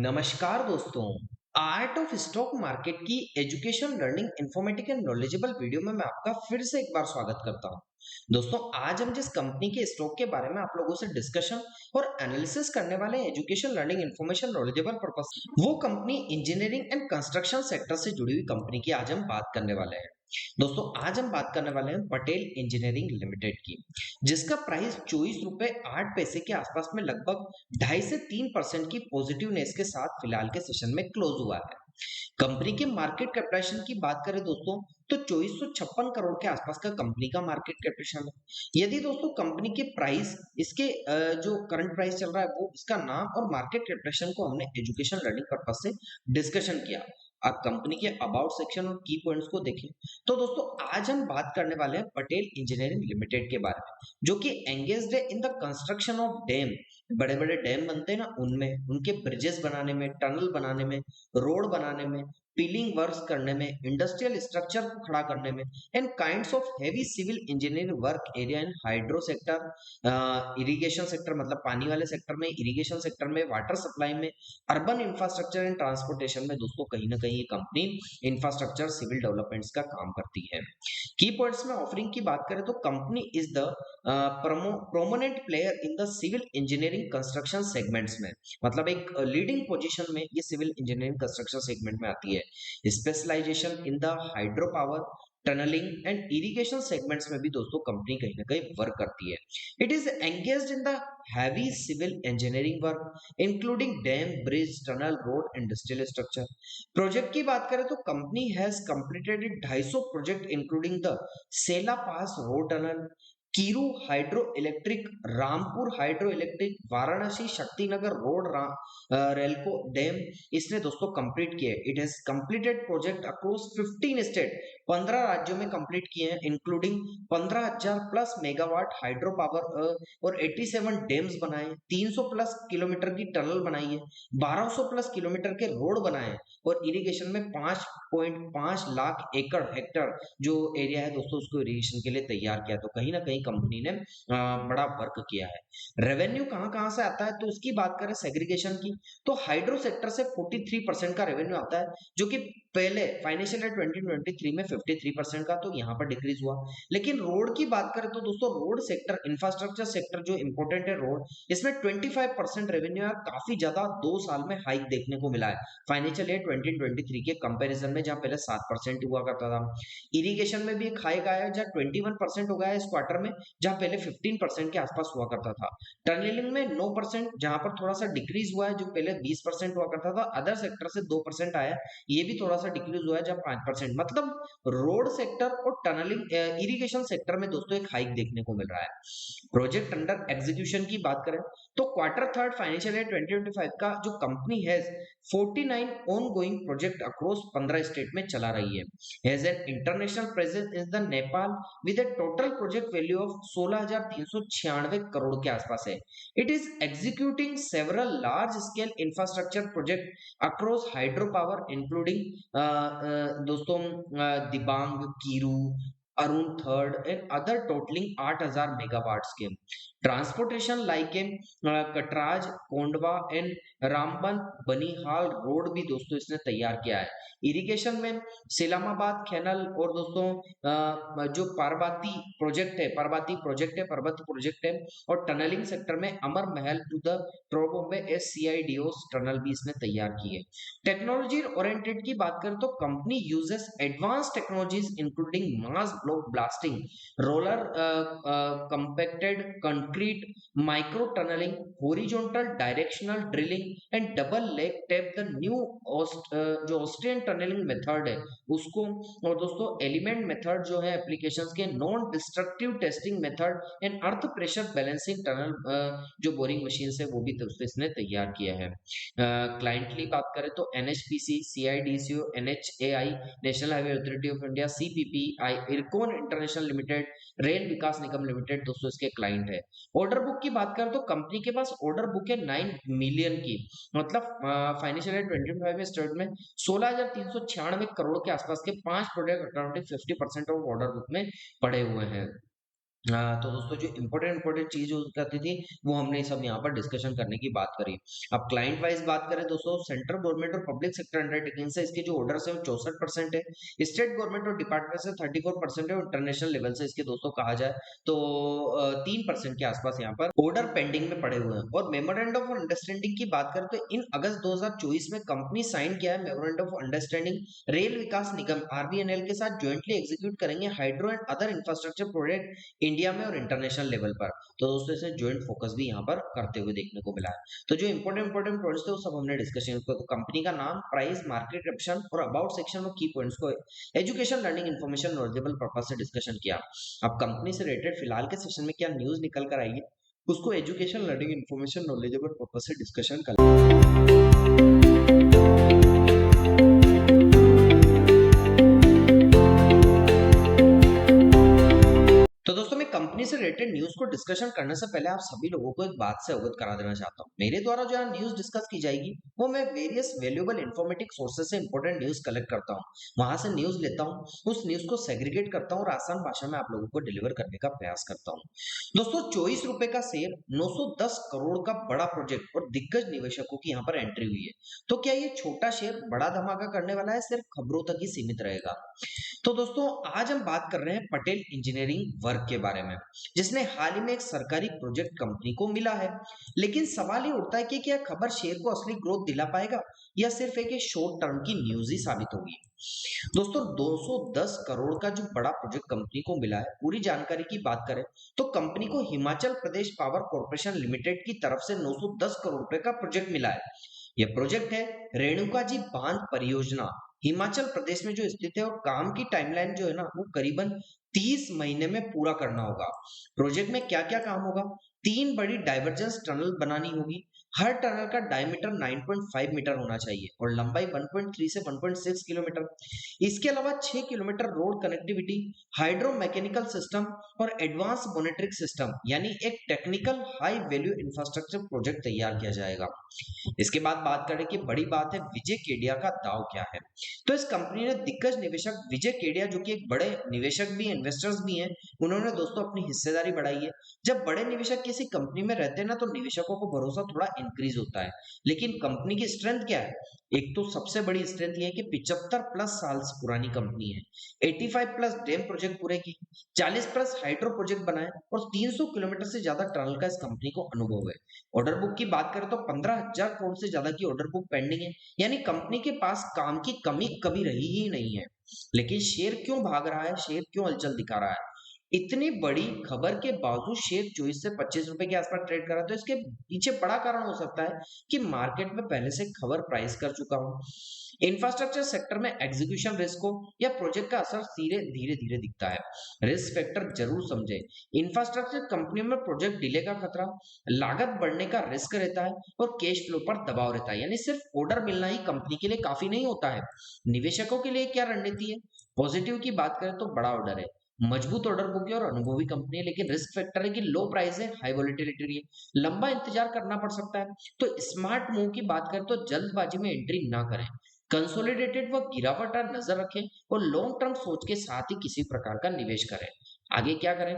नमस्कार दोस्तों। Art of stock market की education learning informative and knowledgeable video में मैं आपका फिर से एक बार स्वागत करता हूं। दोस्तों, आज हम जिस कंपनी के स्टॉक के बारे में आप लोगों से डिस्कशन और एनालिसिस करने वाले हैं education learning information knowledgeable purpose, वो company engineering and construction sector से जुड़ी हुई कंपनी की आज हम बात करने वाले हैं। दोस्तों, आज हम बात करने वाले हैं पटेल इंजीनियरिंग लिमिटेड की, जिसका प्राइस 24 रुपए 8 पैसे के आसपास में लगभग 2.5 से 3% की पॉजिटिवनेस के साथ फिलहाल के सेशन में क्लोज हुआ है। कंपनी के मार्केट कैपिटलाइजेशन की बात करें दोस्तों, तो 2456 करोड़ के आसपास का कंपनी का मार्केट कैपिटलाइजेशन है। यदि दोस्तों कंपनी के प्राइस इसके जो करंट प्राइस चल रहा है वो इसका नाम और मार्केट कैपिटलाइजेशन को हमने एजुकेशन लर्निंग पर्पस से डिस्कशन किया। आप कंपनी के अबाउट सेक्शन और की पॉइंट्स को देखें तो दोस्तों आज हम बात करने वाले हैं पटेल इंजीनियरिंग लिमिटेड के बारे में, जो कि एंगेज्ड है in the construction of dam. बड़े बड़े डैम बनते हैं ना, उनमें उनके ब्रिजेस बनाने में, टनल बनाने में, रोड बनाने में, पिलिंग वर्क्स करने में, इंडस्ट्रियल स्ट्रक्चर को खड़ा करने में, and kinds of heavy civil engineering work area in hydro sector, irrigation sector मतलब पानी वाले सेक्टर में, इरिगेशन सेक्टर में, वाटर सप्लाई में, अर्बन इंफ्रास्ट्रक्चर एंड ट्रांसपोर्टेशन में दोस्तों कहीं ना कहीं ये कंपनी इंफ्रास्ट्रक्चर सिविल डेवलपमेंट्स का काम करती है। की पॉइंट्स में ऑफरिंग की बात करें तो company is the prominent player in the civil engineering construction segments में, मतलब एक लीडिंग पोजीशन में ये सिविल इंजीनियरिंग कंस्ट्रक्शन सेगमेंट में आती है। Specialisation in the hydro power, tunnelling and irrigation segments में भी दोस्तों कंपनी कहीं ना कहीं वर्क करती है। It is engaged in the heavy civil engineering work including dam, bridge, tunnel, road, industrial structure. Project की बात करें तो company has completed 250 project including the Sela pass road tunnel, Kiru hydro electric, Rampur hydro electric, Varanasi Shaktinagar road, रेलको dam इसने दोस्तों complete किए। It has completed project across 15 state, 15 राज्यों में कंप्लीट किए हैं, including 15,000 plus megawatt hydro power और 87 डैम्स बनाए, 300 प्लस किलोमीटर की टनल बनाई है, 1200 प्लस किलोमीटर के रोड बनाए हैं, और इरिगेशन में 5.5 लाख एकड़ हेक्टर जो एरिया है दोस्तों उसको इरिगेशन के लिए तैयार किया। तो कहीं ना कहीं कंपनी ने बड़ा वर्क किया है। रेवेन्यू कहाँ कहाँ से आता है तो उसकी बात करें सेग्रीगेशन की, तो हाइड्रो सेक्टर से 43% का रेवेन्यू आता है, जो कि पहले फाइनेंशियल ईयर 2023 में 53% का, तो यहाँ पर डिक्रीज हुआ। लेकिन रोड की बात करें तो दोस्तों रोड सेक्टर, इंफ्रास्ट्रक्चर सेक्टर जो इंपॉर्टेंट है रोड, इसमें 25% रेवेन्यू है, काफी ज्यादा 2 साल में हाइक देखने को मिला है फाइनेंशियल ईयर 2023 के कंपैरिजन में, जहां पहले 7% हुआ करता था। इरिगेशन में भी एक हाइक आया है जहां 21% हो गया है इस क्वार्टर में, जहां पहले 15% के आसपास हुआ करता था। टनलिंग में 9%, जहां पर थोड़ा सा डिक्रीज हुआ है, जो पहले 20% हुआ करता था। अदर सेक्टर से 2% आया, ये भी थोड़ा सा डिक्रीज हुआ है जहां 5%, मतलब रोड सेक्टर और टनलिंग इरिगेशन सेक्टर में दोस्तों एक हाइक देखने को मिल रहा है। प्रोजेक्ट अंडर एग्जीक्यूशन की बात करें तो क्वार्टर थर्ड फाइनेंशियल ईयर 2025 का जो कंपनी है 49 on going project across 15 state में चला रही है। Has an international presence in the Nepal with a total project value of 16,396 crore के आसपास है। It is executing several large scale infrastructure project across hydro power including दोस्तों Dibang, Kiru, Arun third and other totalling 8,000 megawatts के। Transportation like a Katraj, Kondhwa and Ramban Banihal road भी दोस्तों इसने तैयार किया है। इरिगेशन में सिलामाबाद कैनल और दोस्तों जो पर्वती प्रोजेक्ट है, और टनलिंग सेक्टर में अमर महल टू द ट्रोबोम्बे SCIDOS टनल भी इसने तैयार की है। टेक्नोलॉजी ओरिएंटेड की बात करें तो company uses advance technologies including mass block blasting, roller compacted concrete, micro tunnelling, horizontal directional drilling and double leg tap. The new जो ऑस्ट्रियन टनलिंग मेथड है उसको, और दोस्तों एलिमेंट मेथड जो है एप्लीकेशंस के, non destructive testing method and earth pressure balancing tunnel जो boring machine है वो भी दोस्तों इसने तैयार किया है। क्लाइंट की बात करें तो NHPC, CIDCO, NHAI national highway authority of India, CPPI, IRCON international limited, rail Vikas Nigam limited दोस्तों इसके क्लाइंट है। ऑर्डर बुक की बात करें तो कंपनी के पास ऑर्डर बुक है 9 मिलियन की, मतलब फाइनेंशियल ईयर 2025 में स्टार्ट में 16,396 करोड़ के आसपास के 5 product accounting 50% of order book में पड़े हुए हैं। तो दोस्तों जो इम्पोर्टेंट चीज यूज करती थी वो हमने सब यहाँ पर डिस्कशन करने की बात करी। अब क्लाइंट वाइज बात करें दोस्तों, सेंट्रल गवर्नमेंट और पब्लिक सेक्टर अंडरटेकिंग से इसके जो ऑर्डर्स है वो 64% है, स्टेट गवर्नमेंट और डिपार्टमेंट से 34% है, और इंटरनेशनल लेवल से इसके दोस्तों कहा जाए तो 3% के आसपास यहाँ पर ऑर्डर पेंडिंग में पड़े हुए हैं। और मेमोरेंडम ऑफ अंडरस्टैंडिंग की बात करें तो इन अगस्त 2024 में कंपनी साइन किया है memorandum of understanding, rail Vikas Nigam RBNL के साथ ज्वाइंटली एग्जीक्यूट करेंगे hydro and other infrastructure project India में और इंटरनेशनल लेवल पर। तो दोस्तों इसने ज्वाइंट फोकस भी यहाँ पर करते हुए देखने को मिला है। तो जो इंपोर्टेंट पॉइंट्स थे वो सब हमने डिस्कशन किया। तो कंपनी का नाम, प्राइस, मार्केट कैप्शन और अबाउट सेक्शन और की पॉइंट्स को education, learning, information, knowledgeable purpose से डिस्कशन किया। अब कंपनी से रिलेटेड फिलहाल के सेशन में क्या न्यूज निकल कर आई है उसको education, learning, information, knowledgeable purpose से डिस्कशन कर। तो दोस्तों मैं कंपनी से रिलेटेड न्यूज को डिस्कशन करने से पहले आप सभी लोगों को एक बात से अवगत करा देना चाहता हूँ। मेरे द्वारा जो न्यूज डिस्कस की जाएगी वो मैं वेरियस वैल्यूएबल इंफॉर्मेटिव सोर्सेज से इंपॉर्टेंट न्यूज कलेक्ट करता हूँ, वहां से न्यूज लेता हूँ, उस न्यूज को सेग्रीगेट करता हूँ और आसान भाषा में आप लोगों को डिलीवर करने का प्रयास करता हूँ। दोस्तों 24 रुपए का शेयर, 910 करोड़ का बड़ा प्रोजेक्ट और दिग्गज निवेशकों की यहाँ पर एंट्री हुई है। तो क्या ये छोटा शेयर बड़ा धमाका करने वाला है, सिर्फ खबरों तक ही सीमित रहेगा? तो दोस्तों आज हम बात कर रहे हैं पटेल इंजीनियरिंग वर्क के बारे में, जिसने हाल ही में एक सरकारी प्रोजेक्ट कंपनी को मिला है। लेकिन सवाल ये उठता है कि क्या खबर शेयर को असली ग्रोथ दिला पाएगा या सिर्फ एक शॉर्ट टर्म की न्यूज ही साबित होगी? दोस्तों 210 करोड़ का जो बड़ा प्रोजेक्ट कंपनी को मिला है, पूरी जानकारी की बात करें तो कंपनी को Himachal Pradesh power corporation limited की तरफ से 910 करोड़ रुपए का प्रोजेक्ट मिला है। यह प्रोजेक्ट है रेणुका जी बांध परियोजना, हिमाचल प्रदेश में जो स्थित है, और काम की टाइमलाइन जो है ना वो करीबन 30 महीने में पूरा करना होगा। प्रोजेक्ट में क्या क्या काम होगा? 3 बड़ी डाइवर्जेंस टनल बनानी होगी, हर टनल का डायमीटर 9.5 मीटर होना चाहिए और लंबाई 1.3 से 1.6 किलोमीटर। इसके अलावा 6 kilometre road connectivity, hydro mechanical system और एडवांस मॉनिटरिंग सिस्टम, यानी एक technical high value infrastructure project तैयार किया जाएगा। इसके बाद बात करें कि बड़ी बात है विजय केडिया का दाव क्या है। तो इस कंपनी ने दिग्गज निवेशक विजय केडिया, जो कि एक बड़े निवेशक भी हैं, इन्वेस्टर्स भी हैं, उन्होंने दोस्तों अपनी हिस्सेदारी बढ़ाई है। जब बड़े निवेशक किसी कंपनी में रहते हैं ना तो निवेशकों को भरोसा थोड़ा इंक्रीज होता है। लेकिन कंपनी की स्ट्रेंथ क्या है? एक तो सबसे बड़ी स्ट्रेंथ ये है कि 75 प्लस साल से पुरानी कंपनी है, 85 प्लस डैम प्रोजेक्ट पूरे की, 40 प्लस हाइड्रो प्रोजेक्ट बनाए और 300 किलोमीटर से ज्यादा टनल का इस कंपनी को अनुभव है। ऑर्डर बुक की बात करें तो 15,000 करोड़ से ज्यादा की ऑर्डर बुक पेंडिंग है, यानी कंपनी के पास काम की कमी कभी रही ही नहीं है। लेकिन शेयर क्यों भाग रहा है, शेयर क्यों हलचल दिखा रहा है? इतनी बड़ी खबर के बावजूद शेयर 24 से 25 रुपए के आसपास ट्रेड कर रहा है। तो इसके पीछे बड़ा कारण हो सकता है कि मार्केट में पहले से खबर प्राइस कर चुका हूं, इंफ्रास्ट्रक्चर सेक्टर में एग्जीक्यूशन रिस्क हो या प्रोजेक्ट का असर धीरे धीरे धीरे दिखता है। रिस्क फैक्टर जरूर समझे। इंफ्रास्ट्रक्चर कंपनियों में प्रोजेक्ट डिले का खतरा, लागत बढ़ने का रिस्क रहता है और कैश फ्लो पर दबाव रहता है, यानी सिर्फ ऑर्डर मिलना ही कंपनी के लिए काफी नहीं होता है। निवेशकों के लिए क्या रणनीति है? पॉजिटिव की बात करें तो बड़ा ऑर्डर है, मजबूत ऑर्डर बुक है और अनुभवी कंपनी है। लेकिन रिस्क फैक्टर है कि लो प्राइस है, हाई वोलेटिलिटी है, लंबा इंतजार करना पड़ सकता है। तो स्मार्ट मूव की बात करें तो जल्दबाजी में एंट्री ना करें, कंसोलिडेटेड व गिरावट पर नजर रखें और लॉन्ग टर्म सोच के साथ ही किसी प्रकार का निवेश करें। आगे क्या करें?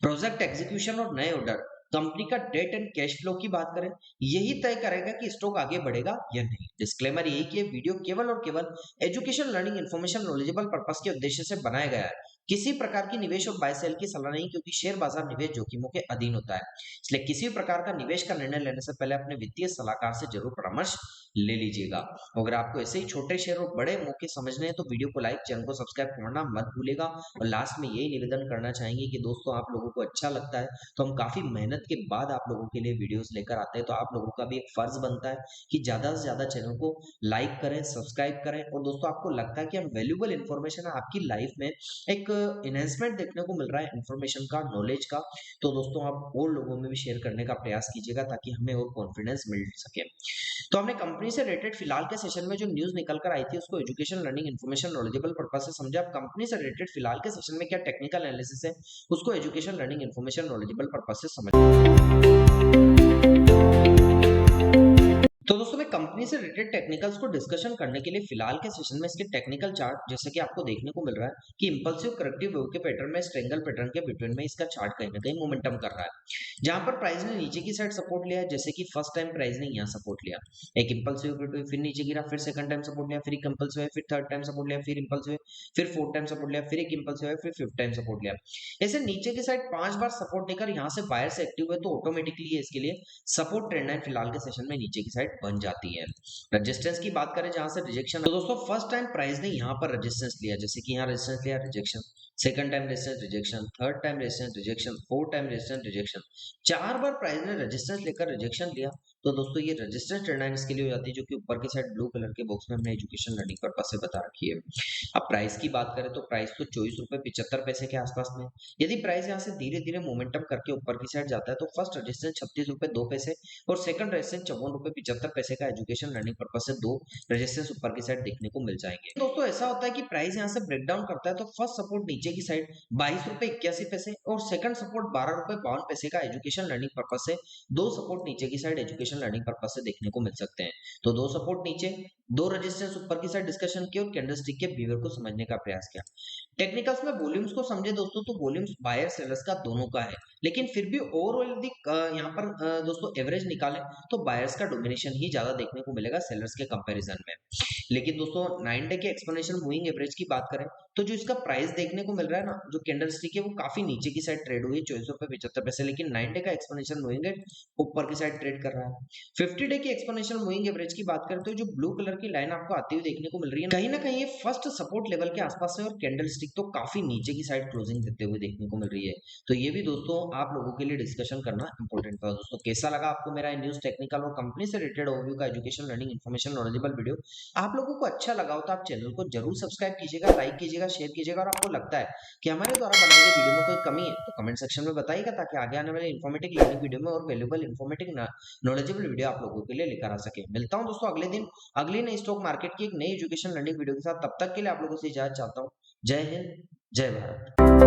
प्रोजेक्ट एग्जीक्यूशन और नए ऑर्डर, कंपनी का डेट एंड कैश फ्लो की बात करें, यही तय करेगा कि स्टॉक आगे बढ़ेगा या नहीं। डिस्क्लेमर यही कि वीडियो केवल और केवल education, learning, information, knowledgeable purpose के उद्देश्य से बनाया गया है। किसी प्रकार की निवेश और बाय सेल की सलाह नहीं, क्योंकि शेयर बाजार निवेश जोखिमों के अधीन होता है। इसलिए किसी भी प्रकार का निवेश का निर्णय लेने से पहले अपने वित्तीय सलाहकार से जरूर परामर्श ले लीजिएगा। अगर आपको ऐसे ही छोटे शेयर और बड़े मौके समझने हैं तो वीडियो को लाइक, चैनल को सब्सक्राइब करना मत भूलेगा। और लास्ट में यही निवेदन करना चाहेंगे कि दोस्तों आप लोगों को अच्छा लगता है तो हम काफी मेहनत के बाद आप लोगों के लिए वीडियोस लेकर आते हैं, तो आप लोगों का भी एक फर्ज बनता है कि ज्यादा से ज्यादा चैनल को लाइक करें, सब्सक्राइब करें। और दोस्तों आपको लगता है कि हम वैल्यूएबल इंफॉर्मेशन आपकी लाइफ में एक इन्हेंसमेंट देखने को मिल रहा है इंफॉर्मेशन का, नॉलेज का, तो दोस्तों आप और लोगों में भी शेयर करने का प्रयास कीजिएगा ताकि हमें और कॉन्फिडेंस मिल सके। तो हमने कंपनी से रिलेटेड फिलहाल के सेशन में जो न्यूज निकल कर आई थी उसको education, learning, information, knowledgeable purpose से समझा। अब कंपनी से रिलेटेड फिलहाल के सेशन में क्या टेक्निकल एनालिसिस है उसको education, learning, information, knowledgeable purpose से समझ। तो दोस्तों मैं कंपनी से रिलेटेड टेक्निकल्स को डिस्कशन करने के लिए फिलहाल के सेशन में इसके टेक्निकल चार्ट जैसे कि आपको देखने को मिल रहा है कि इंपल्सिव करेक्टिव वेव के पैटर्न में स्ट्रेंगल पैटर्न के बिटवीन में इसका चार्ट कहीं ना कहीं मोमेंटम कर रहा है, जहां पर प्राइस ने नीचे की साइड सपोर्ट लिया है। जैसे कि फर्स्ट टाइम प्राइस ने यहाँ सपोर्ट लिया, एक इंपल्सिव फिर नीचे गिरा, फिर सेकंड टाइम सपोर्ट लिया, फिर एक इंपल्सिव है, फिर थर्ड टाइम सपोर्ट लिया, फिर इंपल्सिव है, फिर फोर्थ टाइम सपोर्ट लिया, फिर एक इंपल्सिव है, फिर फिफ्थ टाइम सपोर्ट लिया। ऐसे नीचे की साइड 5 बार सपोर्ट लेकर यहाँ से बायर्स एक्टिव है, तो ऑटोमेटिकली इसके लिए सपोर्ट ट्रेंड लाइन फिलहाल के सेशन में नीचे की साइड बन जाती है। रेजिस्टेंस की बात करें जहां से रिजेक्शन, तो दोस्तों फर्स्ट टाइम प्राइस ने यहां पर रेजिस्टेंस लिया, जैसे कि यहां रेजिस्टेंस लिया, rejection, second time resistance, rejection, third time resistance, rejection, fourth time resistance, rejection, 4 बार प्राइस ने रेजिस्टेंस लेकर रिजेक्शन लिया। तो दोस्तों ये रेजिस्टेंस ट्रेंड लाइन इसके लिए हो जाती है, जो कि ऊपर की साइड ब्लू कलर के बॉक्स में हमने एजुकेशन लर्निंग पर्पस से बता रखी है। अब प्राइस की बात करें तो प्राइस तो 24 रुपए 75 पैसे के आसपास में। यदि प्राइस यहाँ से धीरे धीरे मोमेंटम करके ऊपर की साइड जाता है तो फर्स्ट रेजिस्टेंस 36 रुपए 2 पैसे और सेकंड रेजिस्टेंस 54 रुपए 75 पैसे का एजुकेशन लर्निंग पर्पस से दो रेजिस्टेंस ऊपर की साइड देखने को मिल जाएंगे। दोस्तों ऐसा होता है कि प्राइस यहाँ से ब्रेक डाउन करता है तो फर्स्ट सपोर्ट नीचे की साइड 22 रुपए 81 पैसे और सेकंड सपोर्ट 12 रुपए 52 पैसे का एजुकेशन लर्निंग पर्पस से दो सपोर्ट नीचे की साइड एजुकेशन लर्निंग पर्पस से देखने को मिल सकते हैं। तो दो सपोर्ट नीचे, दो रेजिस्टेंस ऊपर की साइड डिस्कशन की और कैंडलस्टिक के बिहेवियर को समझने का प्रयास किया। टेक्निकल्स में वॉल्यूम्स को समझे दोस्तों तो वॉल्यूम्स बायर सेलर्स का दोनों का है, लेकिन फिर भी ओवरऑल यदि यहाँ पर दोस्तों एवरेज निकालें तो बायर्स का डोमिनेशन ही ज्यादा देखने को मिलेगा सेलर्स के कंपैरिजन में। लेकिन दोस्तों 9 डे के एक्सपोनेंशियल मूविंग एवरेज की बात करें तो जो इसका प्राइस देखने को मिल रहा है ना, जो कैंडल स्टिक है वो काफी नीचे की साइड ट्रेड हुई है 24 रुपए 75 पैसे, लेकिन 9 डे का एक्सपोनेंशियल मूविंग एवरेज ऊपर की साइड ट्रेड कर रहा है। 50 डे की एक्सपोनेंशियल मूविंग एवरेज की बात करें तो जो ब्लू कलर की लाइन आपको आती हुई देखने को मिल रही है, कहीं ना कहीं ये फर्स्ट सपोर्ट लेवल के आसपास है और कैंडल स्टिक तो काफी नीचे की साइड क्लोजिंग देते हुए देखने को मिल रही है। तो ये भी दोस्तों आप लोगों के लिए डिस्कशन करना इंपॉर्टेंट था। दोस्तों कैसा लगा आपको मेरा न्यूज टेक्निकल और कंपनी से रिलेटेड ओवरव्यू का education learning information knowledgeable video? आप लोगों को अच्छा लगा हो तो आप चैनल को जरूर सब्सक्राइब कीजिएगा, लाइक कीजिएगा, शेयर कीजिएगा और आपको लगता है कि हमारे द्वारा बनाई गई वीडियो में कोई कमी है तो कमेंट सेक्शन में बताइएगा, ताकि आगे आने वाले इन्फॉर्मेटिव लर्निंग वीडियो में और वैल्यूएबल इन्फॉर्मेटिव नॉलेजेबल वीडियो आप लोगों के लिए लेकर आ सके। मिलता हूं दोस्तों अगले दिन अगली नई स्टॉक मार्केट की एक नई एजुकेशन लर्निंग वीडियो के साथ। तब तक के लिए आप लोगों से इजाजत चाहता हूं। जय हिंद, जय भारत।